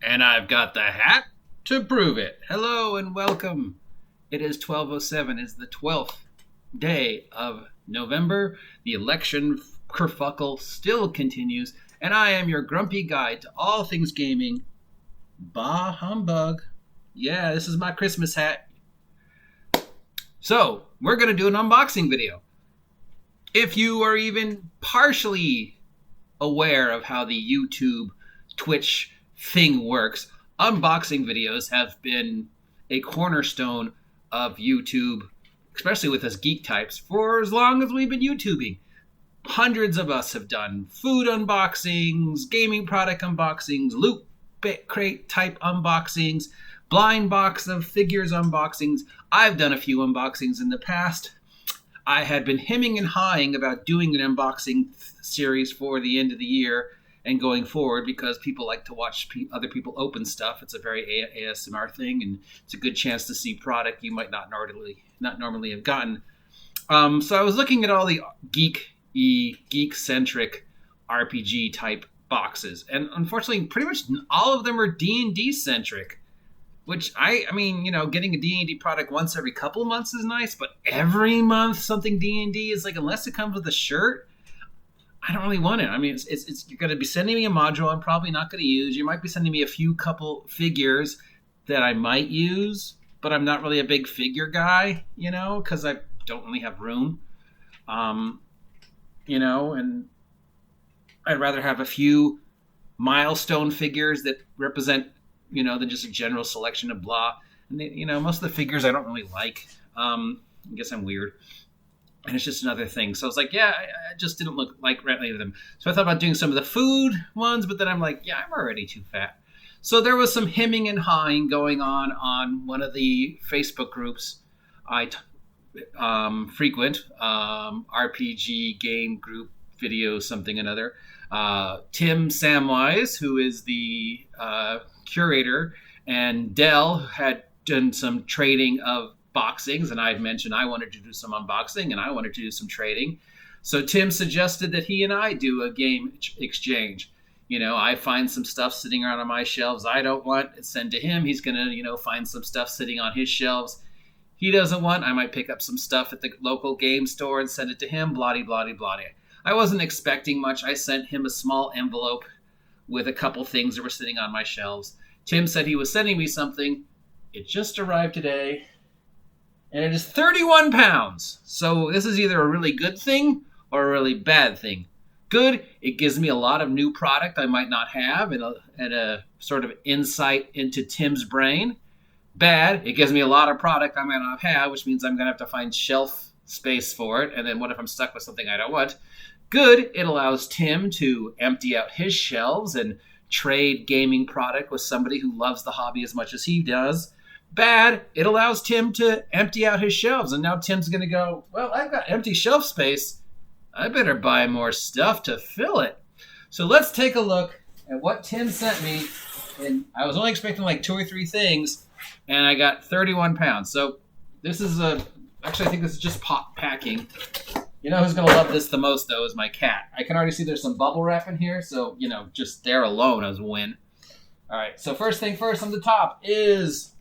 And I've got the hat to prove it. Hello and welcome. It is 12:07. It's the 12th day of November. The election kerfuckle still continues. And I am your grumpy guide to all things gaming. Bah humbug. Yeah, this is my Christmas hat. So, we're going to do an unboxing video. If you are even partially aware of how the YouTube, Twitch thing works, unboxing videos have been a cornerstone of YouTube, especially with us geek types, for as long as we've been YouTubing. Hundreds of us have done food unboxings, gaming product unboxings, loot crate type unboxings, blind box of figures unboxings. I've done a few unboxings in the past. I had been hemming and hawing about doing an unboxing series for the end of the year and going forward because people like to watch other people open stuff. It's a very ASMR thing, and it's a good chance to see product you might not normally have gotten. So I was looking at all the geek-centric RPG type boxes, and unfortunately, pretty much all of them are D&D centric. Which I mean, getting a D&D product once every couple of months is nice, but every month something D&D is like, unless it comes with a shirt, I don't really want it. I mean, it's you're going to be sending me a module I'm probably not going to use. You might be sending me a few couple figures that I might use, but I'm not really a big figure guy, because I don't really have room. And I'd rather have a few milestone figures that represent, than just a general selection of blah. And most of the figures I don't really like. I guess I'm weird. And it's just another thing. So I was like, I just didn't look like any of them. So I thought about doing some of the food ones, but then I'm like, I'm already too fat. So there was some hemming and hawing going on one of the Facebook groups I frequent, RPG game group video something another. Tim Samwise, who is the curator, and Dell had done some trading of boxings, and I'd mentioned I wanted to do some unboxing and I wanted to do some trading. So Tim suggested that he and I do a game exchange. I find some stuff sitting around on my shelves I don't want, send to him. He's going to, find some stuff sitting on his shelves he doesn't want. I might pick up some stuff at the local game store and send it to him, blah-de-blah-de-blah. I wasn't expecting much. I sent him a small envelope with a couple things that were sitting on my shelves. Tim said he was sending me something. It just arrived today, and it is 31 pounds. So this is either a really good thing or a really bad thing. Good, it gives me a lot of new product I might not have and a sort of insight into Tim's brain. Bad, it gives me a lot of product I might not have, which means I'm going to have to find shelf space for it. And then what if I'm stuck with something I don't want? Good, it allows Tim to empty out his shelves and trade gaming product with somebody who loves the hobby as much as he does. Bad, it allows Tim to empty out his shelves. And now Tim's going to go, well, I've got empty shelf space. I better buy more stuff to fill it. So let's take a look at what Tim sent me. And I was only expecting like 2 or 3 things, and I got 31 pounds. So this is actually, I think this is just packing. Who's going to love this the most, though, is my cat. I can already see there's some bubble wrap in here, so, just there alone is a win. All right, so first thing first on the top is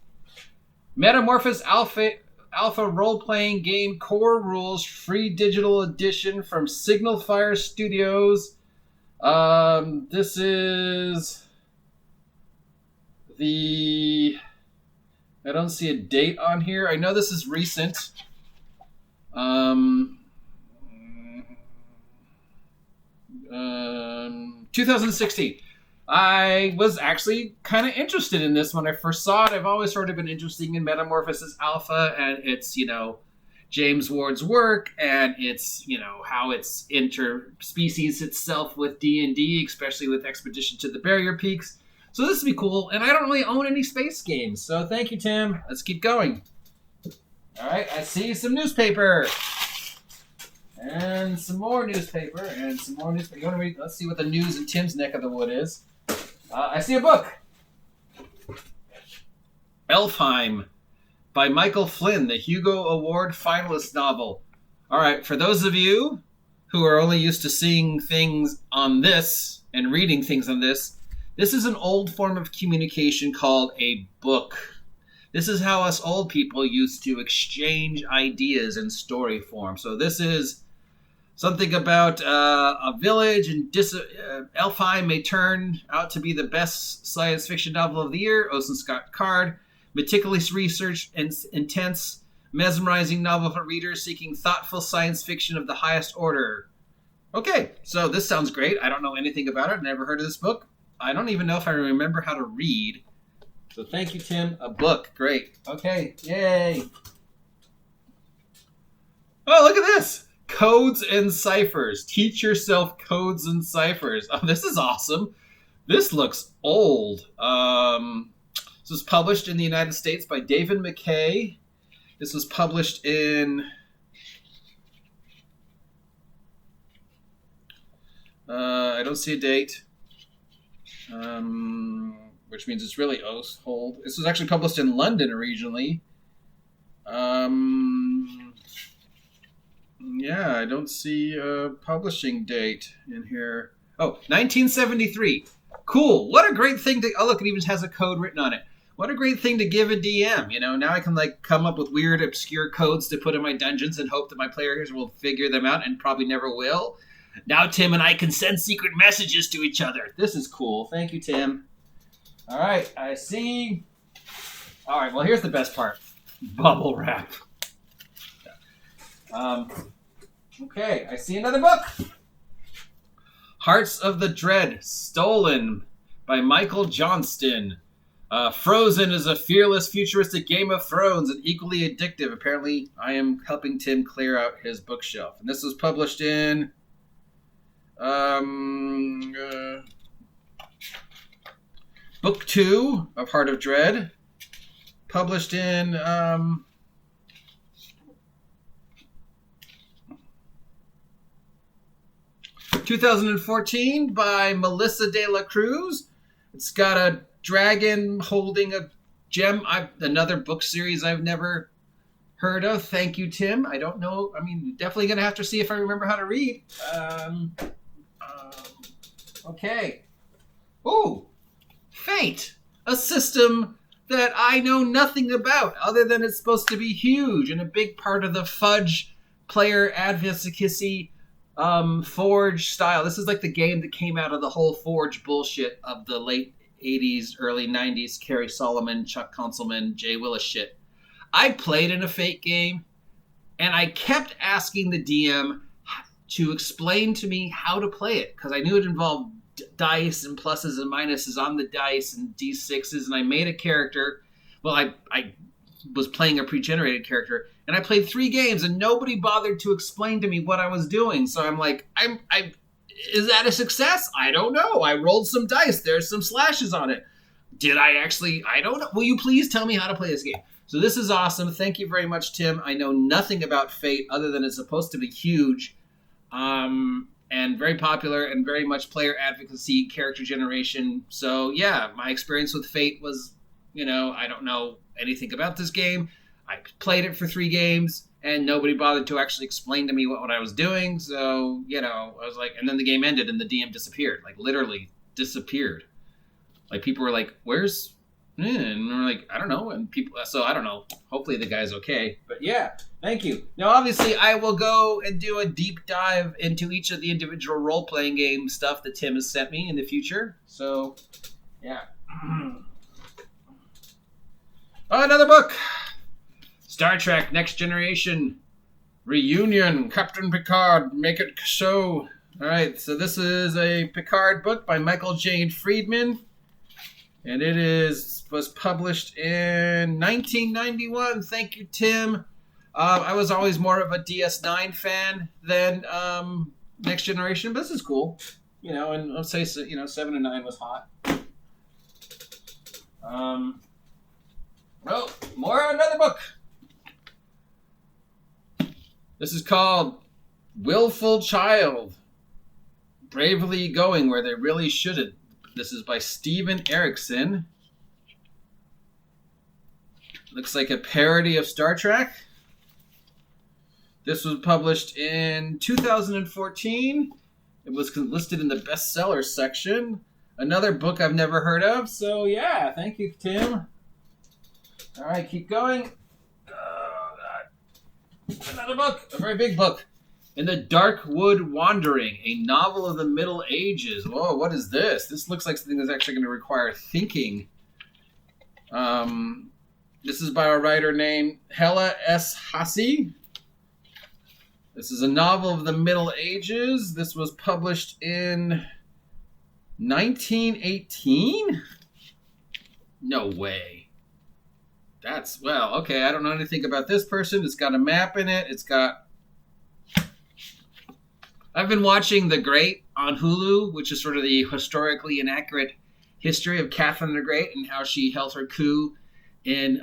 Metamorphosis Alpha role-playing game core rules, free digital edition from Signal Fire Studios. This is I don't see a date on here. I know this is recent. 2016. I was actually kind of interested in this when I first saw it. I've always sort of been interested in Metamorphosis Alpha and its, James Ward's work and its, how it's interspecies itself with D&D, especially with Expedition to the Barrier Peaks. So this would be cool. And I don't really own any space games. So thank you, Tim. Let's keep going. All right, I see some newspaper. And some more newspaper, and some more newspaper. You want to read? Let's see what the news in Tim's neck of the wood is. I see a book. Elfheim by Michael Flynn, the Hugo Award finalist novel. All right, for those of you who are only used to seeing things on this and reading things on this This is an old form of communication called a book. This is how us old people used to exchange ideas in story form. So this is something about a village in Elfheim may turn out to be the best science fiction novel of the year. Orson Scott Card. Meticulous research and intense, mesmerizing novel for readers seeking thoughtful science fiction of the highest order. Okay, so this sounds great. I don't know anything about it. Never heard of this book. I don't even know if I remember how to read. So thank you, Tim. A book. Great. Okay. Yay. Oh, look at this. Codes and Ciphers. Teach yourself codes and ciphers. Oh, this is awesome. This looks old. This was published in the United States by David McKay. This was published in... I don't see a date. Which means it's really old. This was actually published in London originally. Yeah, I don't see a publishing date in here. Oh, 1973. Cool. What a great thing to... Oh, look, it even has a code written on it. What a great thing to give a DM. You know, now I can like come up with weird, obscure codes to put in my dungeons and hope that my players will figure them out, and probably never will. Now Tim and I can send secret messages to each other. This is cool. Thank you, Tim. All right, I see. All right, well, here's the best part. Bubble wrap. Okay, I see another book. Hearts of the Dread, Stolen by Michael Johnston. Frozen is a fearless, futuristic Game of Thrones and equally addictive. Apparently, I am helping Tim clear out his bookshelf. And this was published in... Book 2 of Heart of Dread. Published in... 2014 by Melissa De La Cruz. It's got a dragon holding a gem. Another book series I've never heard of. Thank you, Tim. I don't know. I mean, definitely going to have to see if I remember how to read. Okay. Ooh. Fate. A system that I know nothing about other than it's supposed to be huge and a big part of the Fudge player advocacy Forge style. This is like the game that came out of the whole Forge bullshit of the late 80s, early 90s, Kerry Solomon, Chuck Konzelman, Jay Willis shit. I played in a Fate game, and I kept asking the DM to explain to me how to play it, because I knew it involved dice and pluses and minuses on the dice and D6s, and I made a character. Well, I was playing a pre-generated character, and I played 3 games, and nobody bothered to explain to me what I was doing. So I'm like, is that a success? I don't know. I rolled some dice. There's some slashes on it. Did I actually? I don't know. Will you please tell me how to play this game? So this is awesome. Thank you very much, Tim. I know nothing about Fate other than it's supposed to be huge, and very popular, and very much player advocacy, character generation. So yeah, my experience with Fate was, I don't know anything about this game. I played it for 3 games, and nobody bothered to actually explain to me what I was doing. So, I was like, and then the game ended, and the DM disappeared, like literally disappeared. Like people were like, "Where's?" And we're like, "I don't know." And people, so I don't know. Hopefully the guy's okay. But yeah, thank you. Now, obviously, I will go and do a deep dive into each of the individual role-playing game stuff that Tim has sent me in the future. So, yeah. Oh, another book. Star Trek Next Generation Reunion. Captain Picard, make it so. All right, so this is a Picard book by Michael Jane Friedman, and it was published in 1991. Thank you, Tim. I was always more of a DS9 fan than Next Generation, but this is cool. And let's say 7 and 9 was hot. Oh, another book. This is called Willful Child. Bravely Going Where They Really Shouldn't. This is by Steven Erikson. Looks like a parody of Star Trek. This was published in 2014. It was listed in the bestseller section. Another book I've never heard of. So, yeah, thank you, Tim. All right, keep going. Oh, God. Another book. A very big book. In the Dark Wood Wandering, a novel of the Middle Ages. Whoa, what is this? This looks like something that's actually going to require thinking. This is by a writer named Hella S. Hassi. This is a novel of the Middle Ages. This was published in 1918? No way. That's, well, okay, I don't know anything about this person. It's got a map in it. It's got... I've been watching The Great on Hulu, which is sort of the historically inaccurate history of Catherine the Great and how she held her coup in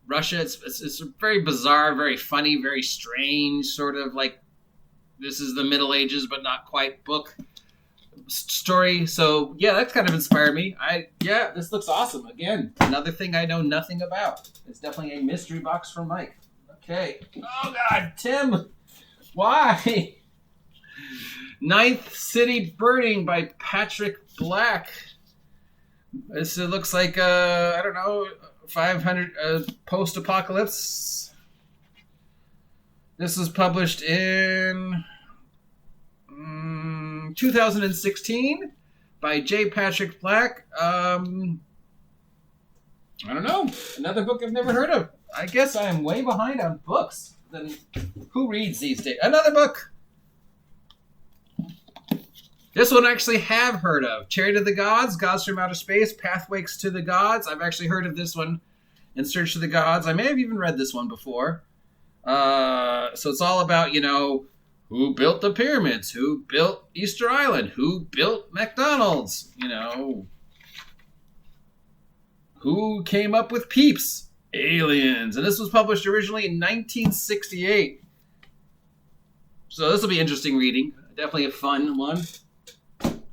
Russia. It's a very bizarre, very funny, very strange sort of like this is the Middle Ages but not quite book story. So yeah, that's kind of inspired me. This looks awesome. Again, another thing I know nothing about. It's definitely a mystery box from Mike. Okay. Oh God, Tim, why? Ninth City Burning by Patrick Black. This looks like I don't know, 500 post-apocalypse. This was published in 2016 by J. Patrick Black. I don't know. Another book I've never heard of. I guess I am way behind on books. Then who reads these days? Another book. This one I actually have heard of. Chariot of the Gods, Gods from Outer Space, Pathways to the Gods. I've actually heard of this one. In Search of the Gods. I may have even read this one before. So it's all about, who built the pyramids, who built Easter Island, who built McDonald's, who came up with Peeps, aliens. And this was published originally in 1968. So this will be interesting reading. Definitely a fun one.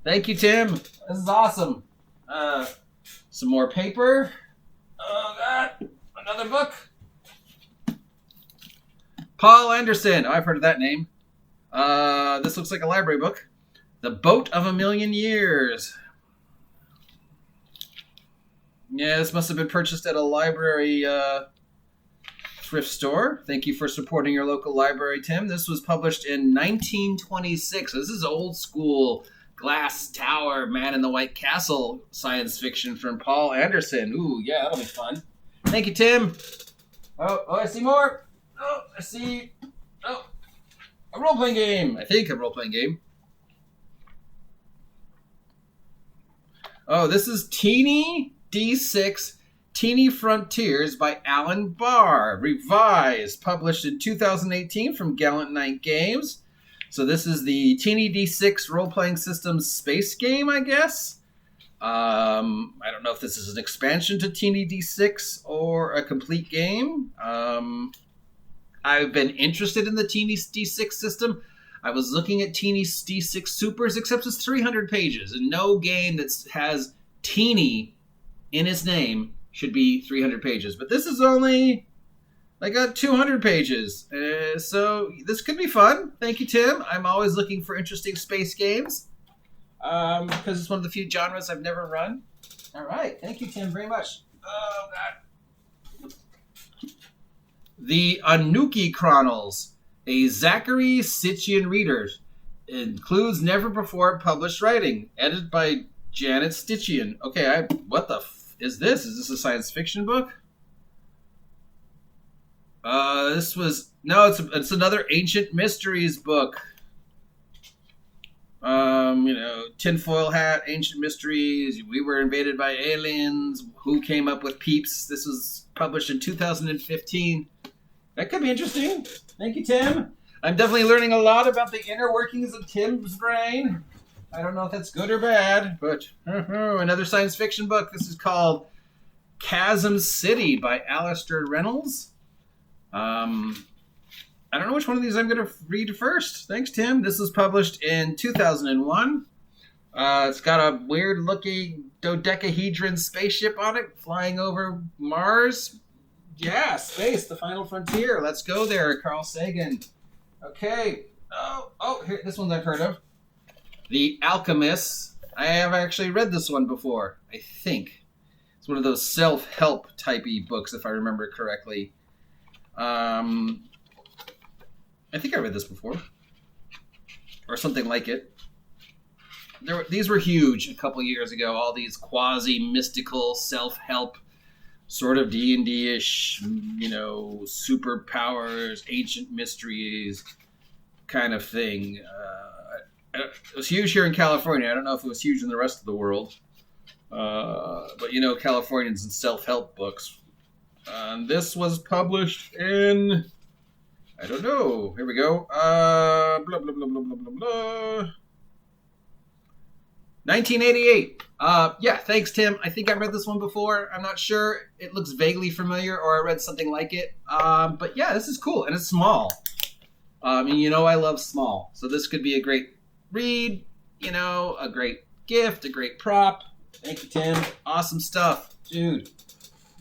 Thank you, Tim. This is awesome. Some more paper. Oh, God. Another book. Paul Anderson. Oh, I've heard of that name. This looks like a library book. The Boat of a Million Years. Yeah, this must have been purchased at a library thrift store. Thank you for supporting your local library, Tim. This was published in 1926. So this is old school Glass Tower, Man in the White Castle science fiction from Paul Anderson. Ooh, yeah, that'll be fun. Thank you, Tim. Oh, I see more. Oh, I see. Oh, a role-playing game. I think a role-playing game. Oh, this is Teeny D6 Teeny Frontiers by Alan Barr. Revised. Published in 2018 from Gallant Knight Games. So this is the Teeny D6 role-playing system space game, I guess. I don't know if this is an expansion to Teeny D6 or a complete game. I've been interested in the Teeny D6 system. I was looking at Teeny D6 Supers, except it's 300 pages, and no game that has Teeny in its name should be 300 pages. But this is only... I got 200 pages, so this could be fun. Thank you, Tim. I'm always looking for interesting space games because it's one of the few genres I've never run. All right. Thank you, Tim, very much. Oh, God. The Anuki Chronicles, a Zachary Sitchin reader. Includes never-before published writing. Edited by Janet Stitchian. Okay, what the is this? Is this a science fiction book? It's another Ancient Mysteries book. Tinfoil Hat, Ancient Mysteries, We Were Invaded by Aliens, Who Came Up with Peeps. This was published in 2015. That could be interesting. Thank you, Tim. I'm definitely learning a lot about the inner workings of Tim's brain. I don't know if that's good or bad, but another science fiction book. This is called Chasm City by Alistair Reynolds. I don't know which one of these I'm going to read first. Thanks, Tim. This was published in 2001. It's got a weird-looking dodecahedron spaceship on it flying over Mars. Yeah, space, the final frontier. Let's go there, Carl Sagan. Okay. Oh, here, this one I've heard of. The Alchemist. I have actually read this one before, I think. It's one of those self-help typey books, if I remember correctly. I think I read this before. Or something like it. These were huge a couple years ago, all these quasi-mystical self-help sort of D&D-ish, superpowers, ancient mysteries kind of thing. It was huge here in California. I don't know if it was huge in the rest of the world. But Californians and self-help books. This was published in... I don't know. Here we go. Blah, blah, blah, blah, blah, blah, blah. 1988. Yeah, thanks, Tim. I think I read this one before. I'm not sure. It looks vaguely familiar, or I read something like it. But yeah, this is cool, and it's small. I love small. So this could be a great read, a great gift, a great prop. Thank you, Tim. Awesome stuff. Dude,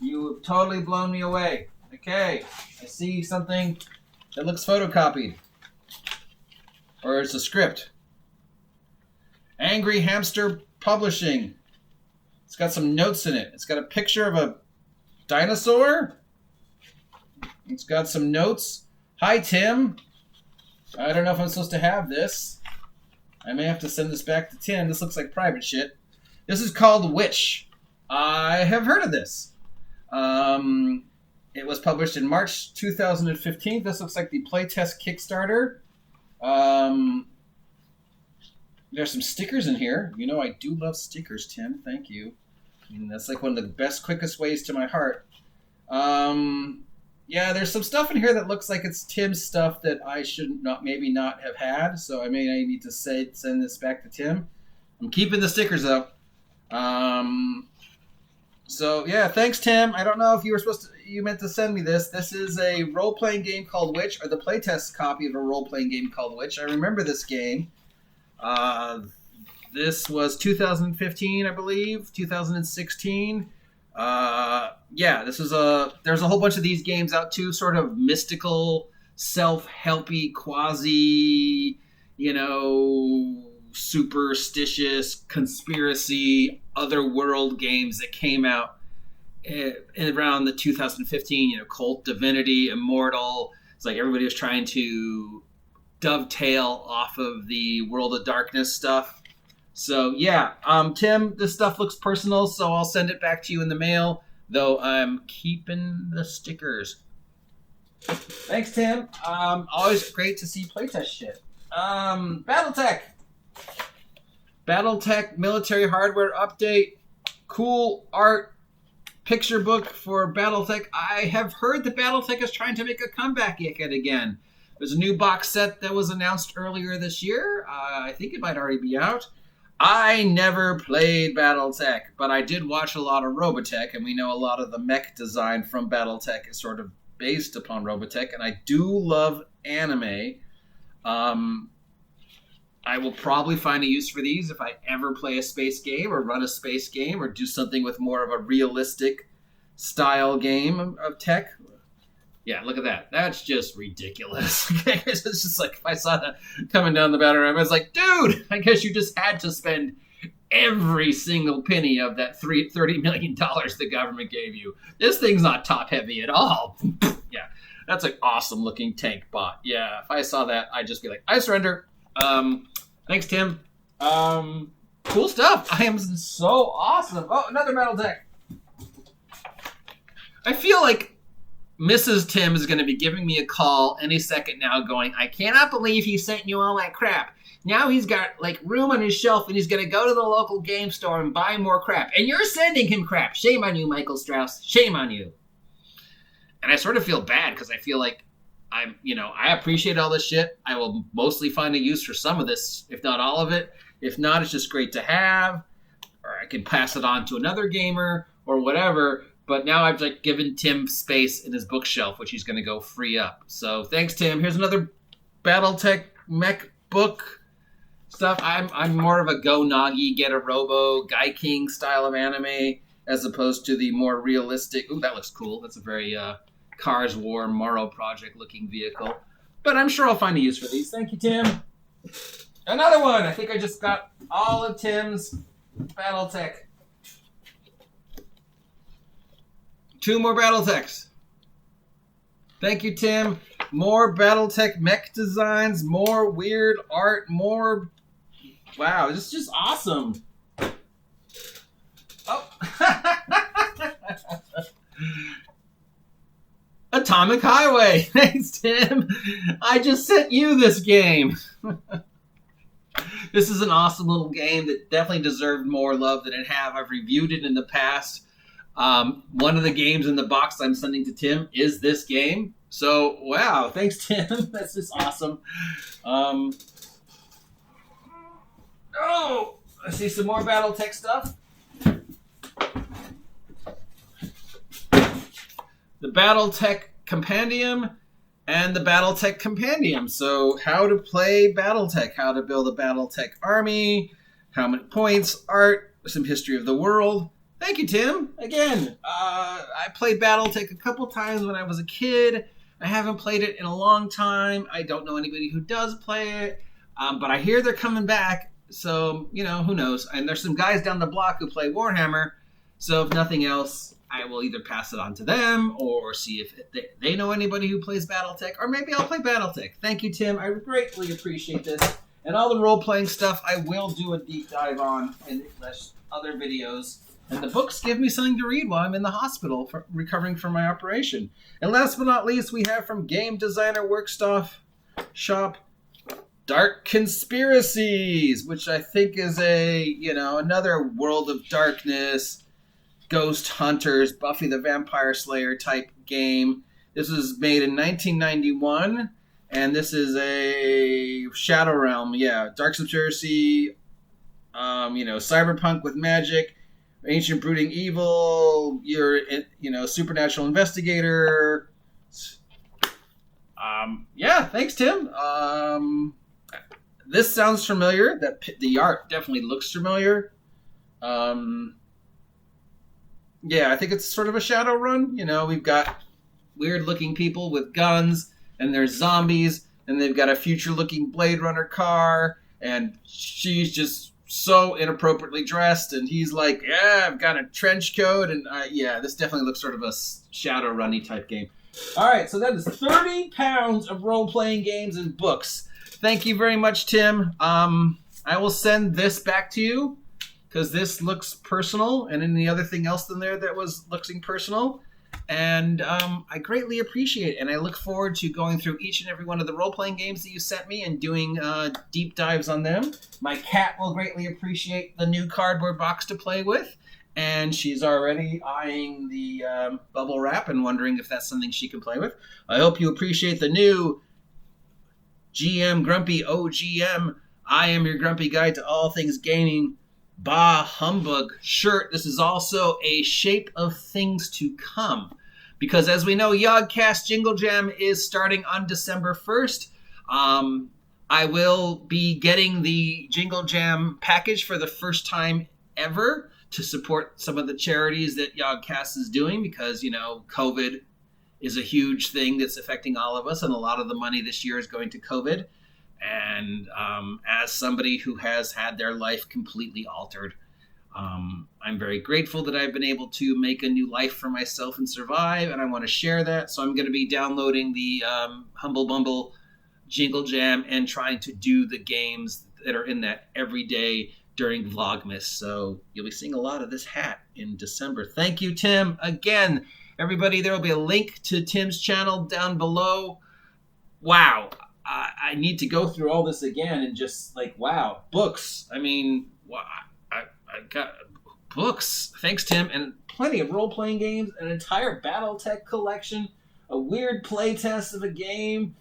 you have totally blown me away. Okay, I see something that looks photocopied. Or it's a script. Angry Hamster Publishing. It's got some notes in it. It's got a picture of a dinosaur. It's got some notes. Hi, Tim. I don't know if I'm supposed to have this. I may have to send this back to Tim. This looks like private shit. This is called Witch. I have heard of this. It was published in March 2015. This looks like the playtest Kickstarter. There's some stickers in here. I do love stickers, Tim. Thank you. That's like one of the best, quickest ways to my heart. Yeah, there's some stuff in here that looks like it's Tim's stuff that I should maybe not have had. So I need to send this back to Tim. I'm keeping the stickers up. So yeah, thanks, Tim. I don't know if you meant to send me this. This is a role-playing game called Witch, or the playtest copy of a role-playing game called Witch. I remember this game. This was 2015, I believe, 2016. There's a whole bunch of these games out too, sort of mystical, self-helpy, quasi, superstitious, conspiracy, otherworld games that came out around the 2015, Cult, Divinity, Immortal. It's like everybody was trying to dovetail off of the World of Darkness stuff. So yeah, Tim, this stuff looks personal, so I'll send it back to you in the mail, though I'm keeping the stickers. Thanks, Tim. Always great to see playtest shit. Battletech military hardware update. Cool art picture book for Battletech. I have heard that Battletech is trying to make a comeback yet again. There's a new box set that was announced earlier this year. I think it might already be out. I never played Battletech, but I did watch a lot of Robotech, and we know a lot of the mech design from Battletech is sort of based upon Robotech, and I do love anime. I will probably find a use for these if I ever play a space game or run a space game or do something with more of a realistic style game of tech. Yeah, look at that. That's just ridiculous. It's just like, if I saw that coming down the battle ramp, I was like, dude, I guess you just had to spend every single penny of that $30 million the government gave you. This thing's not top heavy at all. Yeah, that's an awesome looking tank bot. Yeah, if I saw that, I'd just be like, I surrender. Thanks, Tim. Cool stuff. I am so awesome. Oh, another Battletech. I feel like Mrs. Tim is going to be giving me a call any second now going, I cannot believe he sent you all that crap. Now he's got room on his shelf and he's going to go to the local game store and buy more crap. And you're sending him crap. Shame on you, Michael Strauss. Shame on you. And I sort of feel bad because I feel like I appreciate all this shit. I will mostly find a use for some of this, if not all of it. If not, it's just great to have. Or I can pass it on to another gamer or whatever. But now I've given Tim space in his bookshelf, which he's going to go free up. So thanks, Tim. Here's another Battletech mech book stuff. I'm more of a Go Nagi, Get a Robo, Guy King style of anime, as opposed to the more realistic. Ooh, that looks cool. That's a very Cars War Morrow Project looking vehicle. But I'm sure I'll find a use for these. Thank you, Tim. Another one. I think I just got all of Tim's Battletech. 2 more Battletechs. Thank you, Tim. More Battletech mech designs, more weird art, more... Wow, this is just awesome. Oh. Atomic Highway. Thanks, Tim. I just sent you this game. This is an awesome little game that definitely deserved more love than it have. I've reviewed it in the past. One of the games in the box I'm sending to Tim is this game. So, wow. Thanks, Tim. That's just awesome. Oh, I see some more Battletech stuff. The Battletech Compendium and the Battletech Compendium. So, how to play Battletech, how to build a Battletech army, how many points, art, some history of the world. Thank you, Tim. Again, I played Battletech a couple times when I was a kid. I haven't played it in a long time. I don't know anybody who does play it, but I hear they're coming back. So, you know, who knows? And there's some guys down the block who play Warhammer. So, if nothing else, I will either pass it on to them or see if they know anybody who plays Battletech, or maybe I'll play Battletech. Thank you, Tim. I greatly appreciate this. And all the role-playing stuff I will do a deep dive on in other videos. And the books give me something to read while I'm in the hospital recovering from my operation. And last but not least, we have from Game Designer Workshop, Dark Conspiracies, which I think is another World of Darkness, Ghost Hunters, Buffy the Vampire Slayer type game. This was made in 1991, and this is a Shadow Realm, Dark Conspiracy, cyberpunk with magic, ancient brooding evil, you're, supernatural investigator. Thanks, Tim. This sounds familiar. The art definitely looks familiar. I think it's sort of a Shadowrun. We've got weird-looking people with guns, and there's zombies, and they've got a future-looking Blade Runner car, and she's just so inappropriately dressed, and he's like, I've got a trench coat, and this definitely looks sort of a Shadowrun-y type game. All right, so that is 30 pounds of role-playing games and books. Thank you very much, Tim. I will send this back to you, because this looks personal, and any other thing else in there that was looking personal. And I greatly appreciate it, and I look forward to going through each and every one of the role-playing games that you sent me and doing deep dives on them. My cat will greatly appreciate the new cardboard box to play with, and she's already eyeing the bubble wrap and wondering if that's something she can play with. I hope you appreciate the new GM Grumpy OGM, I am your grumpy guide to all things gaming, Bah Humbug shirt. This is also a shape of things to come, because as we know, Yogcast Jingle Jam is starting on December 1st. I will be getting the Jingle Jam package for the first time ever to support some of the charities that Yogcast is doing, because, COVID is a huge thing that's affecting all of us, and a lot of the money this year is going to COVID. And as somebody who has had their life completely altered, I'm very grateful that I've been able to make a new life for myself and survive, and I want to share that. So I'm going to be downloading the Humble Bumble Jingle Jam and trying to do the games that are in that every day during Vlogmas. So you'll be seeing a lot of this hat in December. Thank you, Tim. Again, everybody, there will be a link to Tim's channel down below. Wow. I need to go through all this again and just wow, books. I mean, I got books. Thanks, Tim. And plenty of role-playing games, an entire Battletech collection, a weird playtest of a game.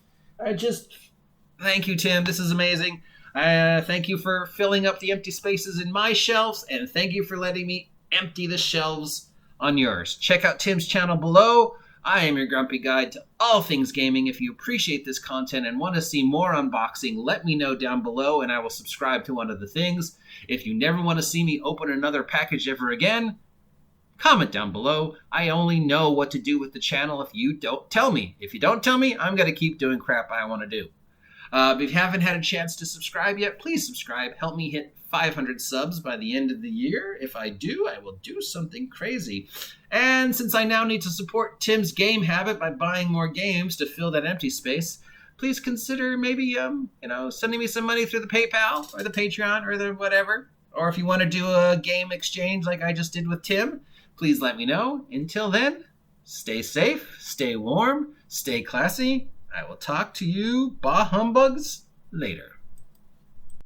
Thank you, Tim. This is amazing. Thank you for filling up the empty spaces in my shelves, and thank you for letting me empty the shelves on yours. Check out Tim's channel below. I am your grumpy guide to all things gaming. If you appreciate this content and want to see more unboxing, let me know down below and I will subscribe to one of the things. If you never want to see me open another package ever again, comment down below. I only know what to do with the channel if you don't tell me. If you don't tell me, I'm going to keep doing crap I want to do. If you haven't had a chance to subscribe yet, please subscribe. Help me hit 500 subs by the end of the year. If I do, I will do something crazy. And since I now need to support Tim's game habit by buying more games to fill that empty space, please consider maybe, sending me some money through the PayPal or the Patreon or the whatever. Or if you want to do a game exchange like I just did with Tim, please let me know. Until then, stay safe, stay warm, stay classy. I will talk to you, bah humbugs, later.